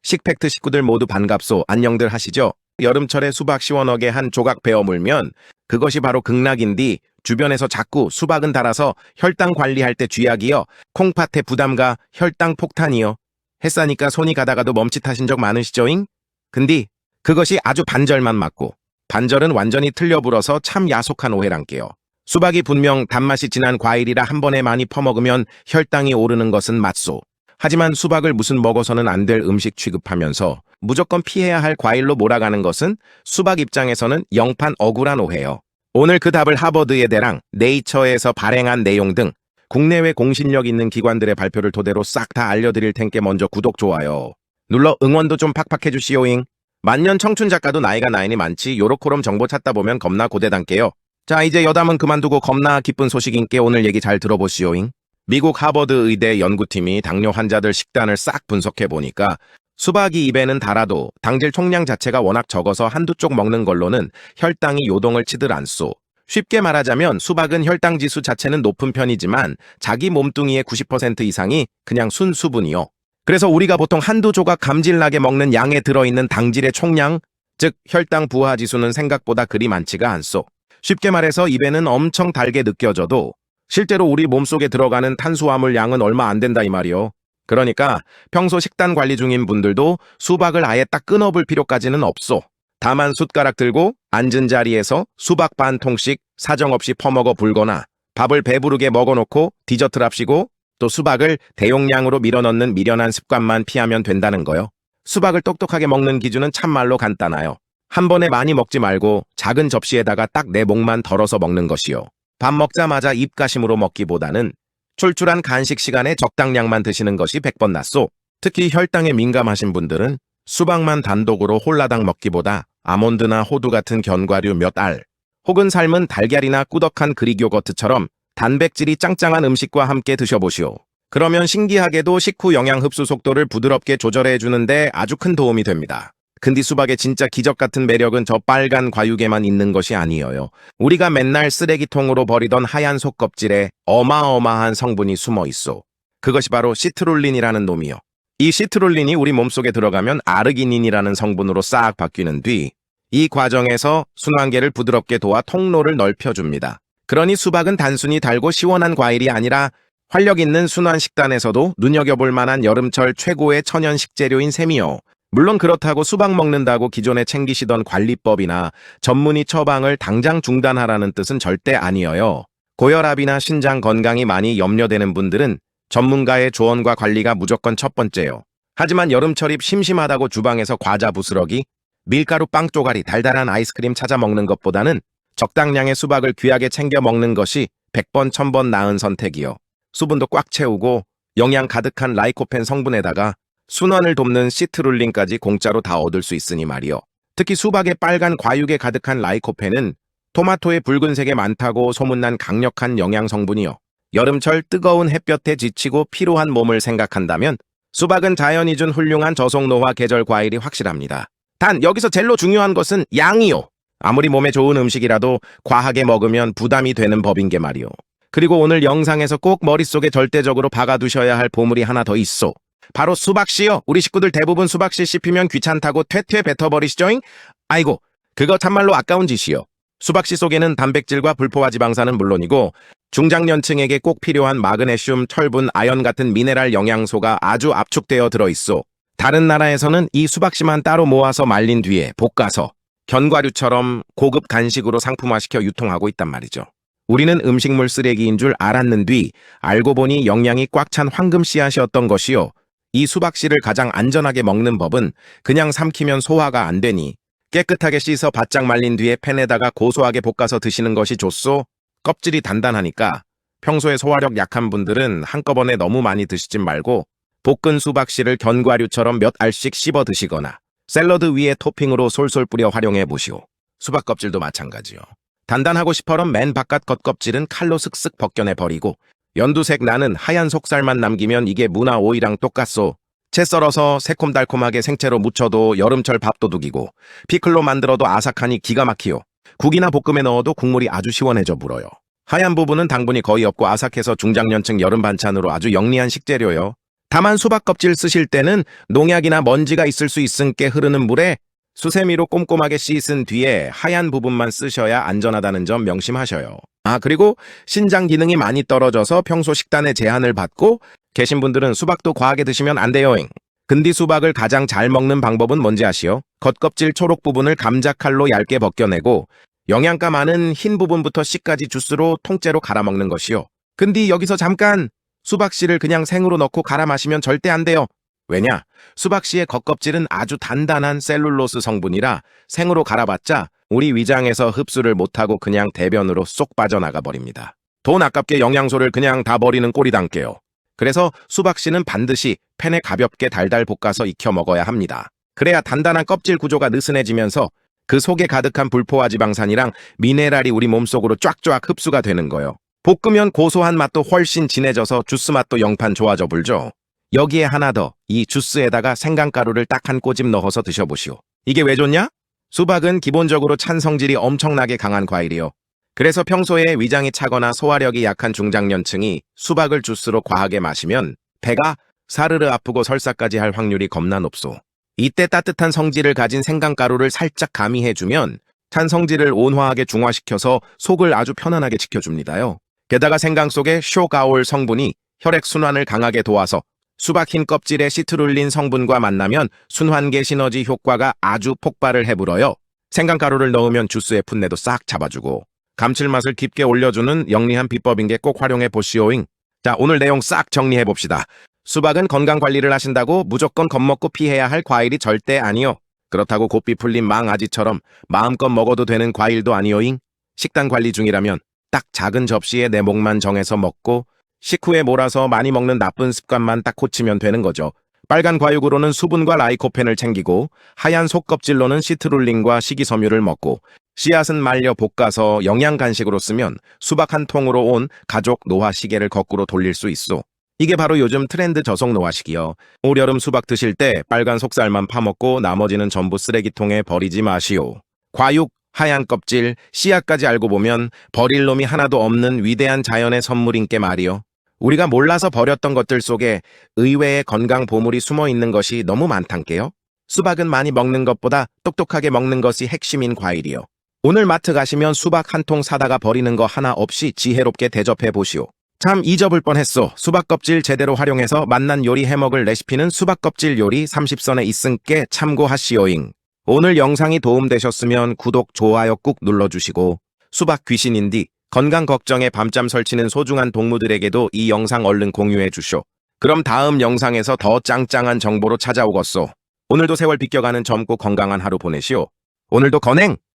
식팩트 식구들 모두 반갑소. 안녕들 하시죠? 여름철에 수박 시원하게 한 조각 베어 물면 그것이 바로 극락인디 주변에서 자꾸 수박은 달아서 혈당 관리할 때 쥐약이여. 콩팥에 부담가 혈당 폭탄이여. 햇사니까 손이 가다가도 멈칫하신 적 많으시죠잉? 근데 그것이 아주 반절만 맞고 반절은 완전히 틀려 불어서 참 야속한 오해란께요. 수박이 분명 단맛이 진한 과일이라 한 번에 많이 퍼먹으면 혈당이 오르는 것은 맞소. 하지만 수박을 무슨 먹어서는 안 될 음식 취급하면서 무조건 피해야 할 과일로 몰아가는 것은 수박 입장에서는 영판 억울한 오해요. 오늘 그 답을 하버드의 대랑, 네이처에서 발행한 내용 등 국내외 공신력 있는 기관들의 발표를 토대로 싹 다 알려드릴 텐께 먼저 구독, 좋아요 눌러 응원도 좀 팍팍 해주시오잉. 만년 청춘 작가도 나이가 나이니 많지 요렇게럼 정보 찾다 보면 겁나 고대단께요. 자, 이제 여담은 그만두고 겁나 기쁜 소식인께 오늘 얘기 잘 들어보시오잉. 미국 하버드 의대 연구팀이 당뇨 환자들 식단을 싹 분석해보니까 수박이 입에는 달아도 당질 총량 자체가 워낙 적어서 한두 쪽 먹는 걸로는 혈당이 요동을 치들 않소. 쉽게 말하자면 수박은 혈당 지수 자체는 높은 편이지만 자기 몸뚱이의 90% 이상이 그냥 순수분이요. 그래서 우리가 보통 한두 조각 감질나게 먹는 양에 들어있는 당질의 총량, 즉 혈당 부하 지수는 생각보다 그리 많지가 않소. 쉽게 말해서 입에는 엄청 달게 느껴져도 실제로 우리 몸속에 들어가는 탄수화물 양은 얼마 안 된다 이 말이요. 그러니까 평소 식단 관리 중인 분들도 수박을 아예 딱 끊어볼 필요까지는 없소. 다만 숟가락 들고 앉은 자리에서 수박 반 통씩 사정없이 퍼먹어 불거나 밥을 배부르게 먹어놓고 디저트랍시고 또 수박을 대용량으로 밀어넣는 미련한 습관만 피하면 된다는 거요. 수박을 똑똑하게 먹는 기준은 참말로 간단해요. 한 번에 많이 먹지 말고 작은 접시에다가 딱 내 목만 덜어서 먹는 것이요. 밥 먹자마자 입가심으로 먹기보다는 출출한 간식 시간에 적당량만 드시는 것이 100번 낫소. 특히 혈당에 민감하신 분들은 수박만 단독으로 홀라당 먹기보다 아몬드나 호두 같은 견과류 몇 알, 혹은 삶은 달걀이나 꾸덕한 그릭 요거트처럼 단백질이 짱짱한 음식과 함께 드셔보시오. 그러면 신기하게도 식후 영양 흡수 속도를 부드럽게 조절해 주는데 아주 큰 도움이 됩니다. 근데 수박의 진짜 기적 같은 매력은 저 빨간 과육에만 있는 것이 아니에요. 우리가 맨날 쓰레기통으로 버리던 하얀 속껍질에 어마어마한 성분이 숨어 있어. 그것이 바로 시트룰린이라는 놈이요. 이 시트룰린이 우리 몸속에 들어가면 아르기닌이라는 성분으로 싹 바뀌는 뒤 이 과정에서 순환계를 부드럽게 도와 통로를 넓혀줍니다. 그러니 수박은 단순히 달고 시원한 과일이 아니라 활력 있는 순환 식단에서도 눈여겨볼 만한 여름철 최고의 천연 식재료인 셈이요. 물론 그렇다고 수박 먹는다고 기존에 챙기시던 관리법이나 전문의 처방을 당장 중단하라는 뜻은 절대 아니어요. 고혈압이나 신장 건강이 많이 염려되는 분들은 전문가의 조언과 관리가 무조건 첫 번째요. 하지만 여름철이 심심하다고 주방에서 과자 부스러기, 밀가루 빵 쪼가리, 달달한 아이스크림 찾아 먹는 것보다는 적당량의 수박을 귀하게 챙겨 먹는 것이 100번 1000번 나은 선택이요. 수분도 꽉 채우고 영양 가득한 라이코펜 성분에다가 순환을 돕는 시트룰린까지 공짜로 다 얻을 수 있으니 말이요. 특히 수박의 빨간 과육에 가득한 라이코펜은 토마토의 붉은색에 많다고 소문난 강력한 영양 성분이요. 여름철 뜨거운 햇볕에 지치고 피로한 몸을 생각한다면 수박은 자연이 준 훌륭한 저속노화 계절 과일이 확실합니다. 단 여기서 제일로 중요한 것은 양이요. 아무리 몸에 좋은 음식이라도 과하게 먹으면 부담이 되는 법인 게 말이요. 그리고 오늘 영상에서 꼭 머릿속에 절대적으로 박아두셔야 할 보물이 하나 더 있어. 바로 수박씨요. 우리 식구들 대부분 수박씨 씹히면 귀찮다고 퇴퇴 뱉어버리시죠잉? 아이고, 그거 참말로 아까운 짓이요. 수박씨 속에는 단백질과 불포화 지방산은 물론이고 중장년층에게 꼭 필요한 마그네슘, 철분, 아연 같은 미네랄 영양소가 아주 압축되어 들어있어. 다른 나라에서는 이 수박씨만 따로 모아서 말린 뒤에 볶아서 견과류처럼 고급 간식으로 상품화시켜 유통하고 있단 말이죠. 우리는 음식물 쓰레기인 줄 알았는 뒤 알고 보니 영양이 꽉 찬 황금 씨앗이었던 것이요. 이 수박씨를 가장 안전하게 먹는 법은 그냥 삼키면 소화가 안 되니 깨끗하게 씻어 바짝 말린 뒤에 팬에다가 고소하게 볶아서 드시는 것이 좋소. 껍질이 단단하니까 평소에 소화력 약한 분들은 한꺼번에 너무 많이 드시진 말고 볶은 수박씨를 견과류처럼 몇 알씩 씹어 드시거나 샐러드 위에 토핑으로 솔솔 뿌려 활용해 보시오. 수박 껍질도 마찬가지요. 단단하고 시퍼런 맨 바깥 겉껍질은 칼로 슥슥 벗겨내 버리고 연두색 나는 하얀 속살만 남기면 이게 무나 오이랑 똑같소. 채 썰어서 새콤달콤하게 생채로 무쳐도 여름철 밥도둑이고 피클로 만들어도 아삭하니 기가 막히요. 국이나 볶음에 넣어도 국물이 아주 시원해져 불어요. 하얀 부분은 당분이 거의 없고 아삭해서 중장년층 여름 반찬으로 아주 영리한 식재료요. 다만 수박 껍질 쓰실 때는 농약이나 먼지가 있을 수 있으니까 흐르는 물에 수세미로 꼼꼼하게 씻은 뒤에 하얀 부분만 쓰셔야 안전하다는 점 명심하셔요. 그리고 신장 기능이 많이 떨어져서 평소 식단에 제한을 받고 계신 분들은 수박도 과하게 드시면 안 돼요잉. 근디 수박을 가장 잘 먹는 방법은 뭔지 아시오? 겉껍질 초록 부분을 감자칼로 얇게 벗겨내고 영양가 많은 흰 부분부터 씨까지 주스로 통째로 갈아 먹는 것이요. 근디 여기서 잠깐! 수박씨를 그냥 생으로 넣고 갈아 마시면 절대 안 돼요. 왜냐? 수박씨의 겉껍질은 아주 단단한 셀룰로스 성분이라 생으로 갈아봤자 우리 위장에서 흡수를 못하고 그냥 대변으로 쏙 빠져나가 버립니다. 돈 아깝게 영양소를 그냥 다 버리는 꼴이 당게요. 그래서 수박씨는 반드시 팬에 가볍게 달달 볶아서 익혀 먹어야 합니다. 그래야 단단한 껍질 구조가 느슨해지면서 그 속에 가득한 불포화 지방산이랑 미네랄이 우리 몸속으로 쫙쫙 흡수가 되는 거요. 볶으면 고소한 맛도 훨씬 진해져서 주스 맛도 영판 좋아져 불죠. 여기에 하나 더, 이 주스에다가 생강가루를 딱 한 꼬집 넣어서 드셔보시오. 이게 왜 좋냐? 수박은 기본적으로 찬 성질이 엄청나게 강한 과일이요. 그래서 평소에 위장이 차거나 소화력이 약한 중장년층이 수박을 주스로 과하게 마시면 배가 사르르 아프고 설사까지 할 확률이 겁나 높소. 이때 따뜻한 성질을 가진 생강가루를 살짝 가미해주면 찬 성질을 온화하게 중화시켜서 속을 아주 편안하게 지켜줍니다요. 게다가 생강 속의 쇼가올 성분이 혈액순환을 강하게 도와서 수박 흰 껍질의 시트룰린 성분과 만나면 순환계 시너지 효과가 아주 폭발을 해불어요. 생강가루를 넣으면 주스의 풋내도 싹 잡아주고 감칠맛을 깊게 올려주는 영리한 비법인 게 꼭 활용해 보시오잉. 자, 오늘 내용 싹 정리해 봅시다. 수박은 건강관리를 하신다고 무조건 겁먹고 피해야 할 과일이 절대 아니요. 그렇다고 고삐 풀린 망아지처럼 마음껏 먹어도 되는 과일도 아니오잉. 식단 관리 중이라면 딱 작은 접시에 내 몫만 정해서 먹고 식후에 몰아서 많이 먹는 나쁜 습관만 딱 고치면 되는 거죠. 빨간 과육으로는 수분과 라이코펜을 챙기고 하얀 속껍질로는 시트룰린과 식이섬유를 먹고 씨앗은 말려 볶아서 영양 간식으로 쓰면 수박 한 통으로 온 가족 노화 시계를 거꾸로 돌릴 수 있어. 이게 바로 요즘 트렌드 저속 노화식이요. 올여름 수박 드실 때 빨간 속살만 파먹고 나머지는 전부 쓰레기통에 버리지 마시오. 과육, 하얀 껍질, 씨앗까지 알고 보면 버릴 놈이 하나도 없는 위대한 자연의 선물인께 말이요. 우리가 몰라서 버렸던 것들 속에 의외의 건강 보물이 숨어 있는 것이 너무 많단께요. 수박은 많이 먹는 것보다 똑똑하게 먹는 것이 핵심인 과일이요. 오늘 마트 가시면 수박 한 통 사다가 버리는 거 하나 없이 지혜롭게 대접해 보시오. 참 잊어볼 뻔했소. 수박 껍질 제대로 활용해서 맛난 요리 해먹을 레시피는 수박 껍질 요리 30선에 있으니께 참고하시오잉. 오늘 영상이 도움되셨으면 구독, 좋아요 꾹 눌러주시고 수박 귀신인디 건강 걱정에 밤잠 설치는 소중한 동무들에게도 이 영상 얼른 공유해 주쇼. 그럼 다음 영상에서 더 짱짱한 정보로 찾아오겠소. 오늘도 세월 비껴가는 젊고 건강한 하루 보내시오. 오늘도 건행!